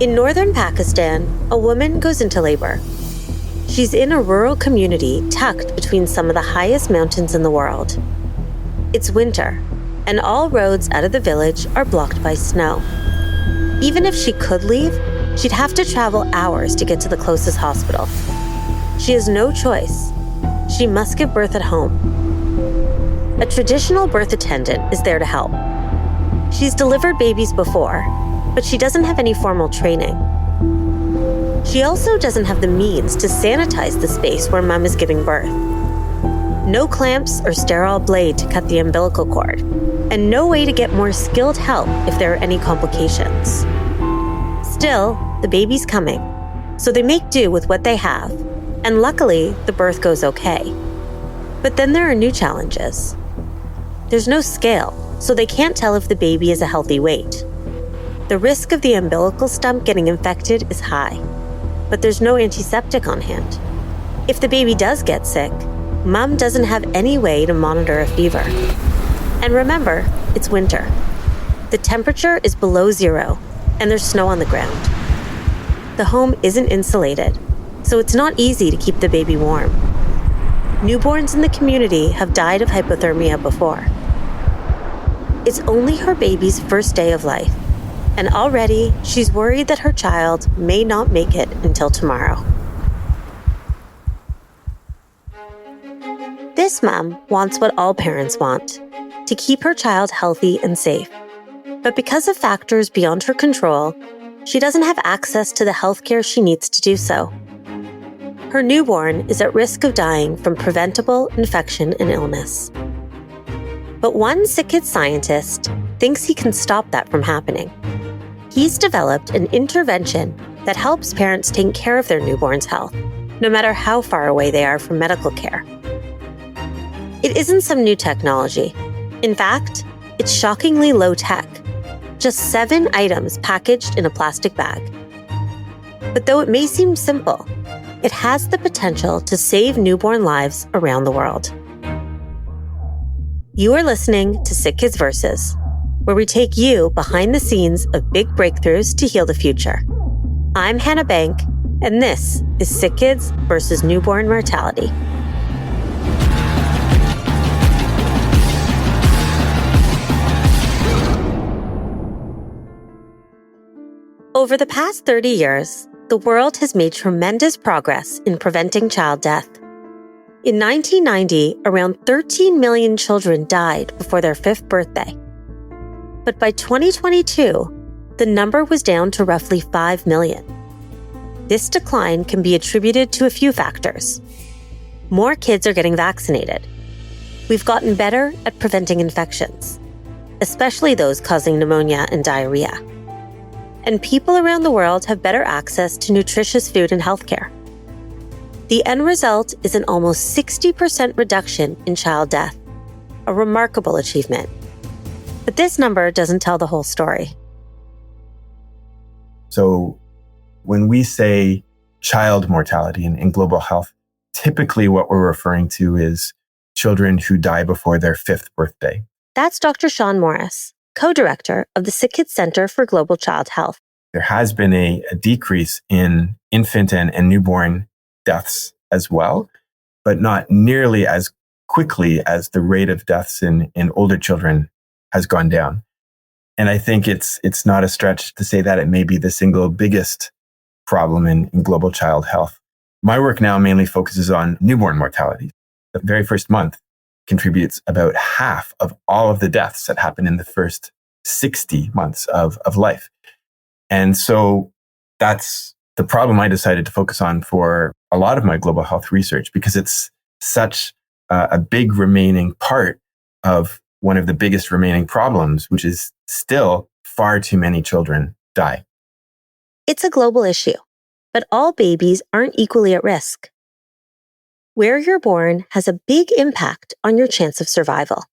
In northern Pakistan, a woman goes into labor. She's in a rural community tucked between some of the highest mountains in the world. It's winter, and all roads out of the village are blocked by snow. Even if she could leave, she'd have to travel hours to get to the closest hospital. She has no choice. She must give birth at home. A traditional birth attendant is there to help. She's delivered babies before, but she doesn't have any formal training. She also doesn't have the means to sanitize the space where mom is giving birth. No clamps or sterile blade to cut the umbilical cord, and no way to get more skilled help if there are any complications. Still, the baby's coming, so they make do with what they have, and luckily, the birth goes okay. But then there are new challenges. There's no scale, so they can't tell if the baby is a healthy weight. The risk of the umbilical stump getting infected is high, but there's no antiseptic on hand. If the baby does get sick, mom doesn't have any way to monitor a fever. And remember, it's winter. The temperature is below zero, and there's snow on the ground. The home isn't insulated, so it's not easy to keep the baby warm. Newborns in the community have died of hypothermia before. It's only her baby's first day of life, and already she's worried that her child may not make it until tomorrow. This mom wants what all parents want, to keep her child healthy and safe. But because of factors beyond her control, she doesn't have access to the healthcare she needs to do so. Her newborn is at risk of dying from preventable infection and illness. But one SickKids scientist thinks he can stop that from happening. He's developed an intervention that helps parents take care of their newborn's health, no matter how far away they are from medical care. It isn't some new technology. In fact, it's shockingly low tech. Just 7 items packaged in a plastic bag. But though it may seem simple, it has the potential to save newborn lives around the world. You are listening to SickKids Versus, where we take you behind the scenes of big breakthroughs to heal the future. I'm Hannah Bank, and this is SickKids versus Newborn Mortality. Over the past 30 years, the world has made tremendous progress in preventing child death. In 1990, around 13 million children died before their 5th birthday. But by 2022, the number was down to roughly 5 million. This decline can be attributed to a few factors. More kids are getting vaccinated. We've gotten better at preventing infections, especially those causing pneumonia and diarrhea. And people around the world have better access to nutritious food and healthcare. The end result is an almost 60% reduction in child death, a remarkable achievement. But this number doesn't tell the whole story. So when we say child mortality in global health, typically what we're referring to is children who die before their 5th birthday. That's Dr. Sean Morris, co-director of the SickKids Center for Global Child Health. There has been a decrease in infant and newborn deaths as well, but not nearly as quickly as the rate of deaths in older children has gone down. And I think it's not a stretch to say that it may be the single biggest problem in global child health. My work now mainly focuses on newborn mortality. The very first month contributes about half of all of the deaths that happen in the first 60 months of life. And so that's the problem I decided to focus on for a lot of my global health research, because it's such a big remaining part of one of the biggest remaining problems, which is still far too many children die. It's a global issue, but all babies aren't equally at risk. Where you're born has a big impact on your chance of survival.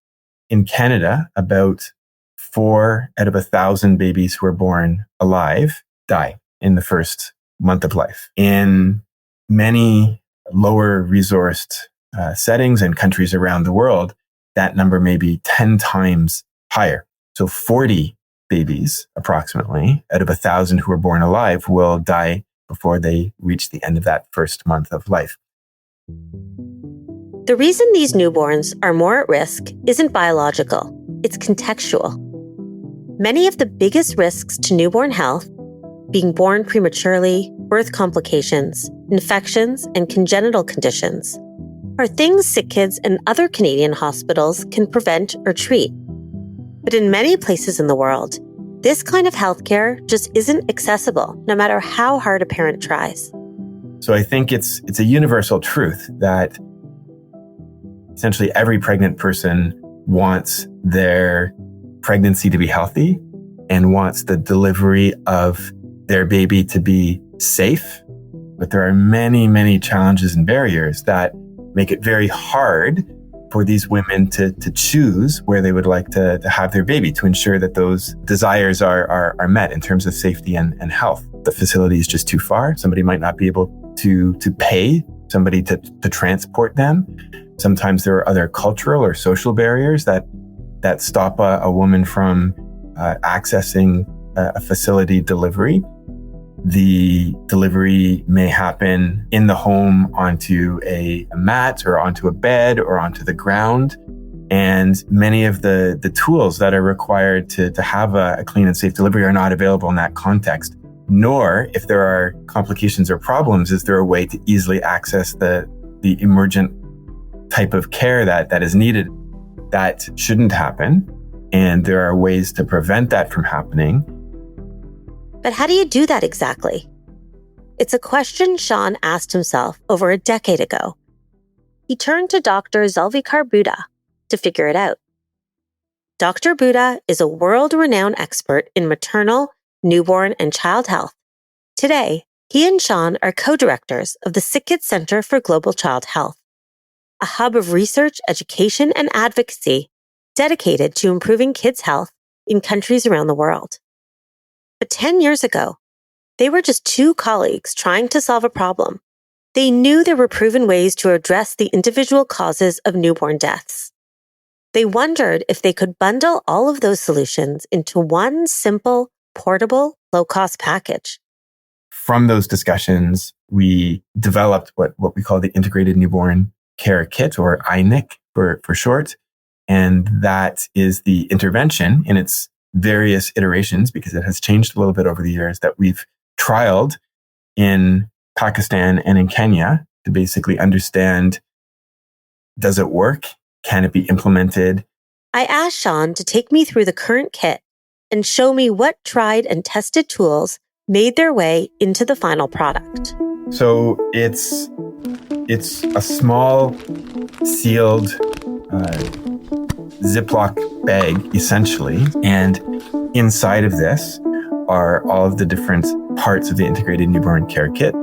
In Canada, about 4 out of 1,000 babies who are born alive die in the first month of life. In many lower resourced settings and countries around the world, that number may be 10 times higher. So 40 babies, approximately, out of 1,000 who are born alive will die before they reach the end of that first month of life. The reason these newborns are more at risk isn't biological, it's contextual. Many of the biggest risks to newborn health, being born prematurely, birth complications, infections, and congenital conditions, are things SickKids and other Canadian hospitals can prevent or treat. But in many places in the world, this kind of healthcare just isn't accessible, no matter how hard a parent tries. So I think it's a universal truth that essentially every pregnant person wants their pregnancy to be healthy and wants the delivery of their baby to be safe. But there are many, many challenges and barriers that make it very hard for these women to choose where they would like to have their baby, to ensure that those desires are met in terms of safety and health. The facility is just too far. Somebody might not be able to pay somebody to transport them. Sometimes there are other cultural or social barriers that stop a woman from accessing a facility delivery. The delivery may happen in the home onto a mat or onto a bed or onto the ground. And many of the tools that are required to have a clean and safe delivery are not available in that context. Nor, if there are complications or problems, is there a way to easily access the emergent type of care that is needed. That shouldn't happen. And there are ways to prevent that from happening. But how do you do that exactly? It's a question Sean asked himself over a decade ago. He turned to Dr. Zulfikar Buddha to figure it out. Dr. Buddha is a world-renowned expert in maternal, newborn, and child health. Today, he and Sean are co-directors of the SickKids Center for Global Child Health, a hub of research, education, and advocacy dedicated to improving kids' health in countries around the world. But 10 years ago, they were just two colleagues trying to solve a problem. They knew there were proven ways to address the individual causes of newborn deaths. They wondered if they could bundle all of those solutions into one simple, portable, low-cost package. From those discussions, we developed what we call the Integrated Newborn Care Kit, or INIC for short. And that is the intervention in its various iterations, because it has changed a little bit over the years, that we've trialed in Pakistan and in Kenya to basically understand, does it work? Can it be implemented? I asked Sean to take me through the current kit and show me what tried and tested tools made their way into the final product. So it's a small sealed Ziploc bag, essentially. And inside of this are all of the different parts of the Integrated Newborn Care Kit.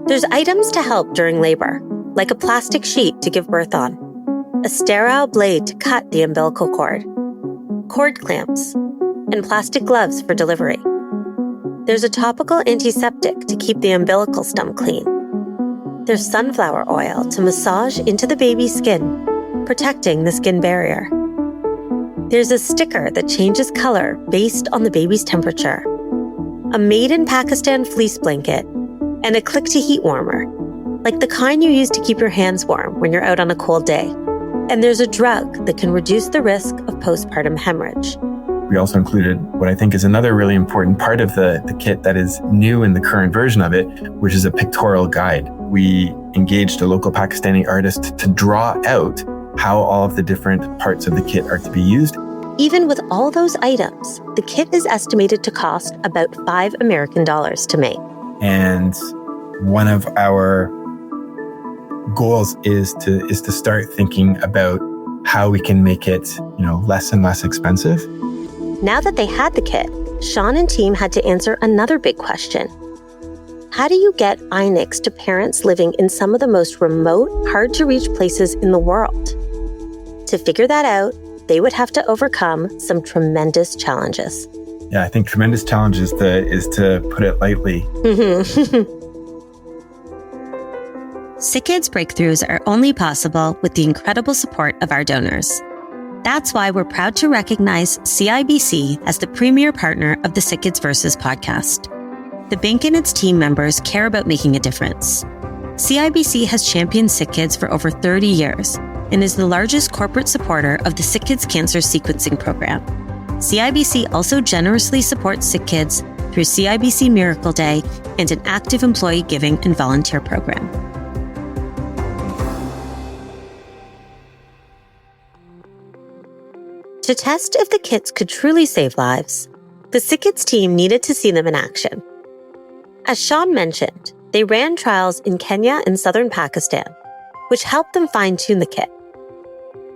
There's items to help during labor, like a plastic sheet to give birth on, a sterile blade to cut the umbilical cord clamps, and plastic gloves for delivery. There's a topical antiseptic to keep the umbilical stump clean. There's sunflower oil to massage into the baby's skin, protecting the skin barrier. There's a sticker that changes color based on the baby's temperature, a made-in-Pakistan fleece blanket, and a click-to-heat warmer, like the kind you use to keep your hands warm when you're out on a cold day. And there's a drug that can reduce the risk of postpartum hemorrhage. We also included what I think is another really important part of the kit that is new in the current version of it, which is a pictorial guide. We engaged a local Pakistani artist to draw out how all of the different parts of the kit are to be used. Even with all those items, the kit is estimated to cost about $5 American to make. And one of our goals is to start thinking about how we can make it, less and less expensive. Now that they had the kit, Sean and team had to answer another big question. How do you get INICs to parents living in some of the most remote, hard-to-reach places in the world? To figure that out, they would have to overcome some tremendous challenges. Yeah, I think tremendous challenges is to put it lightly. SickKids breakthroughs are only possible with the incredible support of our donors. That's why we're proud to recognize CIBC as the premier partner of the SickKids Versus podcast. The bank and its team members care about making a difference. CIBC has championed SickKids for over 30 years and is the largest corporate supporter of the SickKids Cancer Sequencing Program. CIBC also generously supports SickKids through CIBC Miracle Day and an active employee giving and volunteer program. To test if the kits could truly save lives, the SickKids team needed to see them in action. As Sean mentioned, they ran trials in Kenya and southern Pakistan, which helped them fine-tune the kit.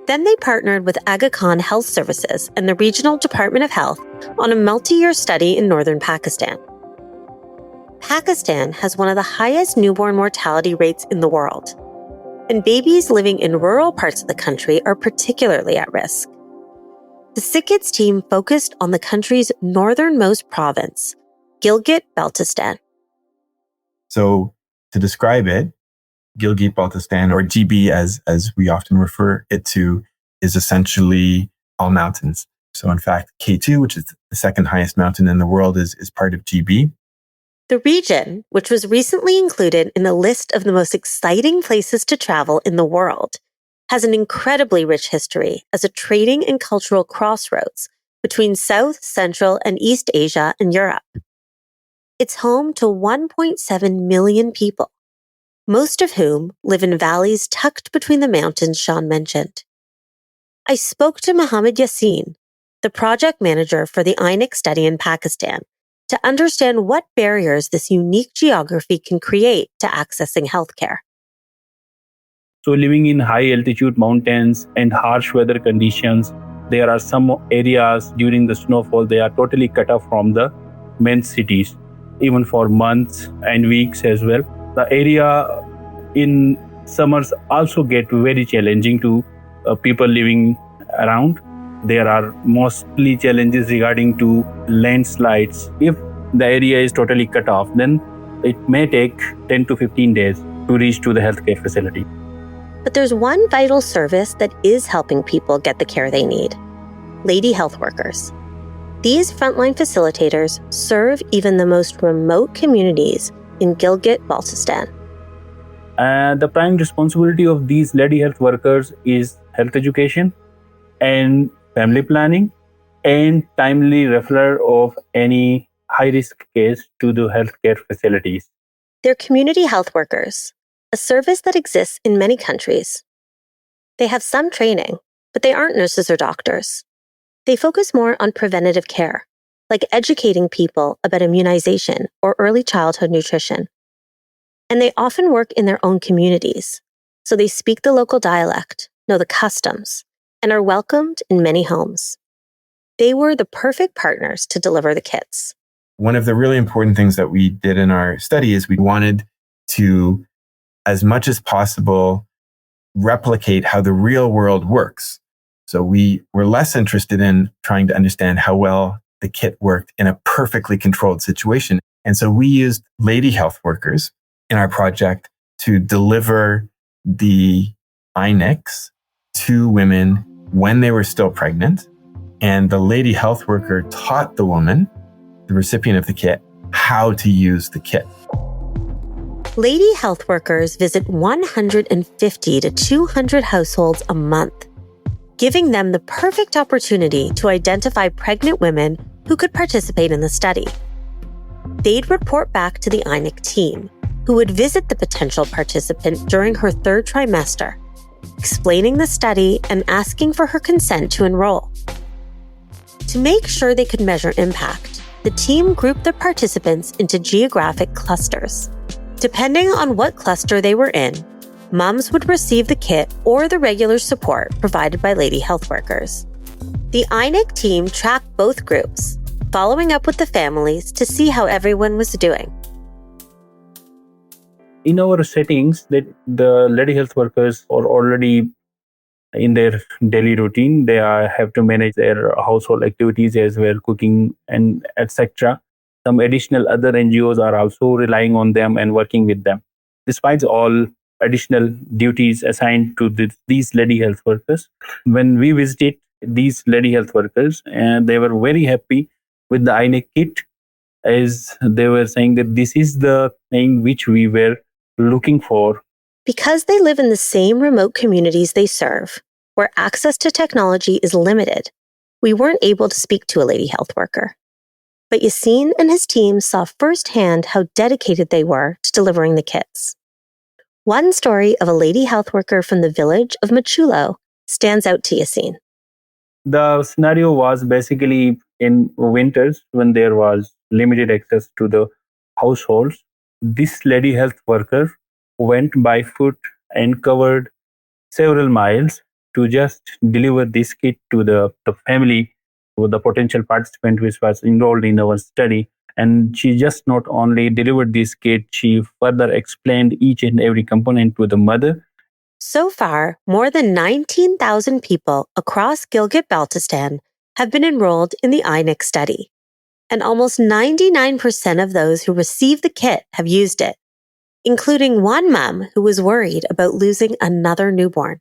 Then they partnered with Aga Khan Health Services and the Regional Department of Health on a multi-year study in northern Pakistan. Pakistan has one of the highest newborn mortality rates in the world, and babies living in rural parts of the country are particularly at risk. The SickKids team focused on the country's northernmost province, Gilgit-Baltistan. So to describe it, Gilgit-Baltistan, or GB as we often refer it to, is essentially all mountains. So in fact, K2, which is the second highest mountain in the world, is part of GB. The region, which was recently included in the list of the most exciting places to travel in the world, has an incredibly rich history as a trading and cultural crossroads between South, Central, and East Asia and Europe. It's home to 1.7 million people, most of whom live in valleys tucked between the mountains Sean mentioned. I spoke to Mohammed Yassin, the project manager for the INIC study in Pakistan, to understand what barriers this unique geography can create to accessing healthcare. So living in high altitude mountains and harsh weather conditions, there are some areas during the snowfall, they are totally cut off from the main cities, even for months and weeks as well. The area in summers also get very challenging to people living around. There are mostly challenges regarding to landslides. If the area is totally cut off, then it may take 10 to 15 days to reach to the healthcare facility. But there's one vital service that is helping people get the care they need: lady health workers. These frontline facilitators serve even the most remote communities in Gilgit-Baltistan. The prime responsibility of these lady health workers is health education and family planning and timely referral of any high-risk case to the healthcare facilities. They're community health workers, a service that exists in many countries. They have some training, but they aren't nurses or doctors. They focus more on preventative care, like educating people about immunization or early childhood nutrition. And they often work in their own communities, so they speak the local dialect, know the customs, and are welcomed in many homes. They were the perfect partners to deliver the kits. One of the really important things that we did in our study is we wanted to, as much as possible, replicate how the real world works. So we were less interested in trying to understand how well the kit worked in a perfectly controlled situation. And so we used lady health workers in our project to deliver the INICs to women when they were still pregnant. And the lady health worker taught the woman, the recipient of the kit, how to use the kit. Lady health workers visit 150 to 200 households a month, giving them the perfect opportunity to identify pregnant women who could participate in the study. They'd report back to the INIC team, who would visit the potential participant during her third trimester, explaining the study and asking for her consent to enroll. To make sure they could measure impact, the team grouped the participants into geographic clusters. Depending on what cluster they were in, moms would receive the kit or the regular support provided by lady health workers. The INIC team tracked both groups, following up with the families to see how everyone was doing. In our settings, that the lady health workers are already in their daily routine. They have to manage their household activities as well, cooking and etc. Some additional other NGOs are also relying on them and working with them. Despite all additional duties assigned to these lady health workers, when we visited these lady health workers, and they were very happy with the INEC kit, as they were saying that this is the thing which we were looking for. Because they live in the same remote communities they serve, where access to technology is limited, we weren't able to speak to a lady health worker. But Yassine and his team saw firsthand how dedicated they were to delivering the kits. One story of a lady health worker from the village of Machulo stands out to Yassine. The scenario was basically in winters when there was limited access to the households. This lady health worker went by foot and covered several miles to just deliver this kit to the family, to the potential participant which was enrolled in our study. And she just not only delivered this kit, she further explained each and every component to the mother. So far, more than 19,000 people across Gilgit-Baltistan have been enrolled in the INEC study. And almost 99% of those who received the kit have used it, including one mom who was worried about losing another newborn.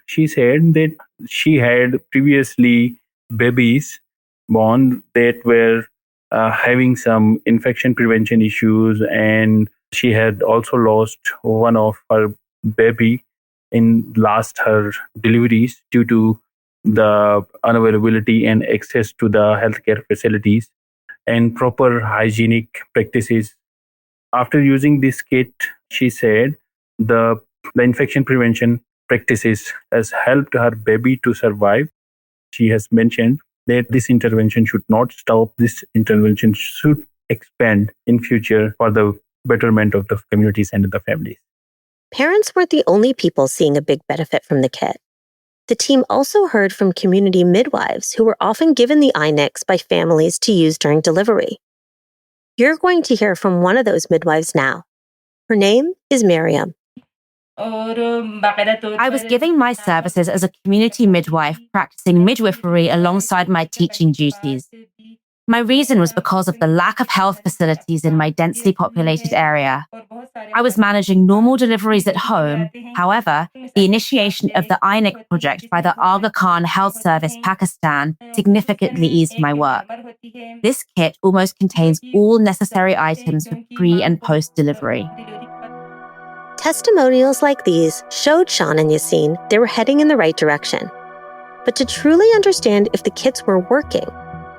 She said that she had previously babies born that were having some infection prevention issues, and she had also lost one of her baby in last her deliveries due to the unavailability and access to the healthcare facilities and proper hygienic practices. After using this kit, she said the infection prevention practices has helped her baby to survive. She has mentioned that this intervention should not stop. This intervention should expand in future for the betterment of the communities and the families. Parents weren't the only people seeing a big benefit from the kit. The team also heard from community midwives who were often given the INECs by families to use during delivery. You're going to hear from one of those midwives now. Her name is Miriam. I was giving my services as a community midwife, practicing midwifery alongside my teaching duties. My reason was because of the lack of health facilities in my densely populated area. I was managing normal deliveries at home. However, the initiation of the INEC project by the Aga Khan Health Service Pakistan significantly eased my work. This kit almost contains all necessary items for pre- and post-delivery. Testimonials like these showed Sean and Yassine they were heading in the right direction. But to truly understand if the kits were working,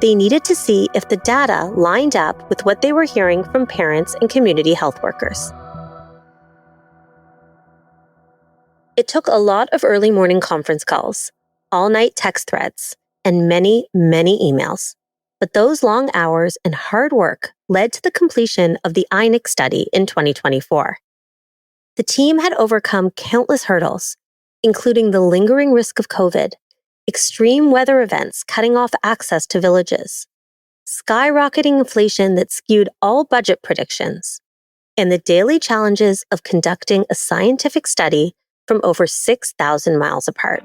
they needed to see if the data lined up with what they were hearing from parents and community health workers. It took a lot of early morning conference calls, all-night text threads, and many, many emails. But those long hours and hard work led to the completion of the INEC study in 2024. The team had overcome countless hurdles, including the lingering risk of COVID, extreme weather events cutting off access to villages, skyrocketing inflation that skewed all budget predictions, and the daily challenges of conducting a scientific study from over 6,000 miles apart.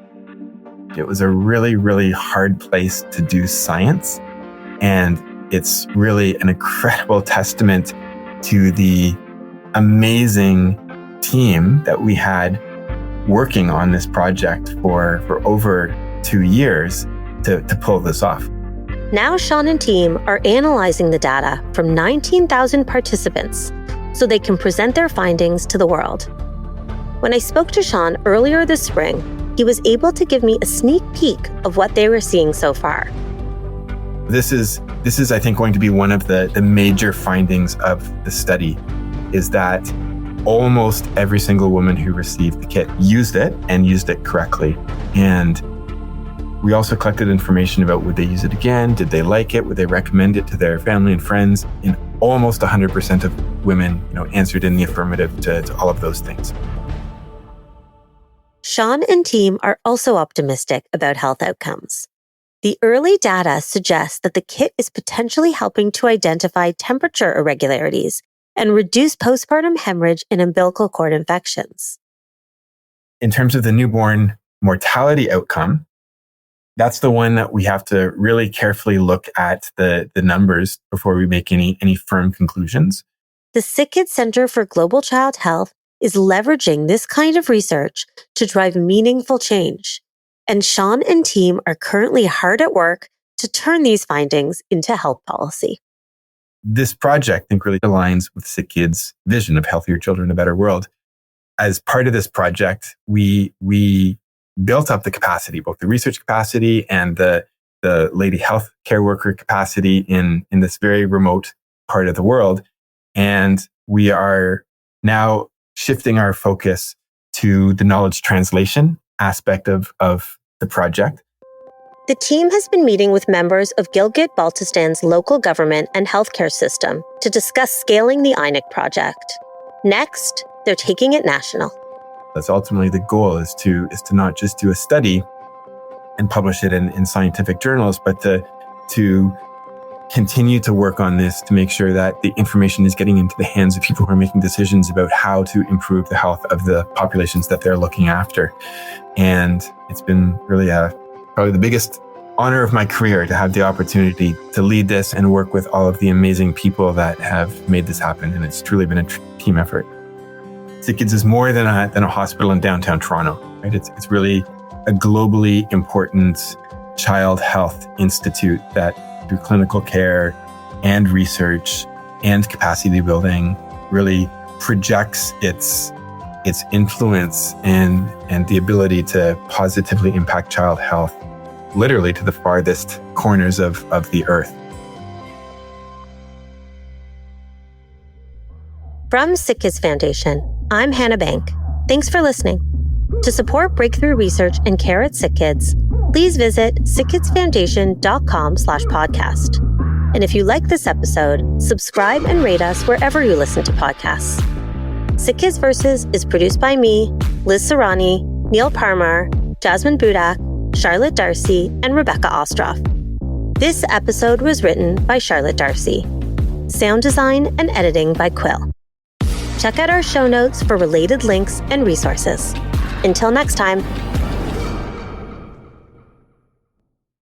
It was a really, really hard place to do science, and it's really an incredible testament to the amazing team that we had working on this project for over 2 years to pull this off. Now Sean and team are analyzing the data from 19,000 participants so they can present their findings to the world. When I spoke to Sean earlier this spring, he was able to give me a sneak peek of what they were seeing so far. This is, I think, going to be one of the major findings of the study, is that almost every single woman who received the kit used it and used it correctly. And we also collected information about would they use it again? Did they like it? Would they recommend it to their family and friends? And almost 100% of women, answered in the affirmative to all of those things. Sean and team are also optimistic about health outcomes. The early data suggests that the kit is potentially helping to identify temperature irregularities and reduce postpartum hemorrhage and umbilical cord infections. In terms of the newborn mortality outcome, that's the one that we have to really carefully look at the numbers before we make any firm conclusions. The SickKids Center for Global Child Health is leveraging this kind of research to drive meaningful change. And Sean and team are currently hard at work to turn these findings into health policy. This project, I think, really aligns with SickKids' vision of healthier children, a better world. As part of this project, we built up the capacity, both the research capacity and the lady health care worker capacity in this very remote part of the world. And we are now shifting our focus to the knowledge translation aspect of the project. The team has been meeting with members of Gilgit-Baltistan's local government and healthcare system to discuss scaling the INIC project. Next, they're taking it national. That's ultimately the goal, is to not just do a study and publish it in scientific journals, but to continue to work on this to make sure that the information is getting into the hands of people who are making decisions about how to improve the health of the populations that they're looking after. And it's been really probably the biggest honor of my career to have the opportunity to lead this and work with all of the amazing people that have made this happen. And it's truly been a team effort. SickKids is more than a hospital in downtown Toronto, right? It's really a globally important child health institute that, through clinical care and research and capacity building, really projects its influence and the ability to positively impact child health literally to the farthest corners of the earth. From SickKids Foundation, I'm Hannah Bank. Thanks for listening. To support breakthrough research and care at SickKids, please visit sickkidsfoundation.com/podcast. And if you like this episode, subscribe and rate us wherever you listen to podcasts. SickKids Versus is produced by me, Liz Serrani, Neil Parmar, Jasmine Budak, Charlotte Darcy, and Rebecca Ostroff. This episode was written by Charlotte Darcy. Sound design and editing by Quill. Check out our show notes for related links and resources. Until next time.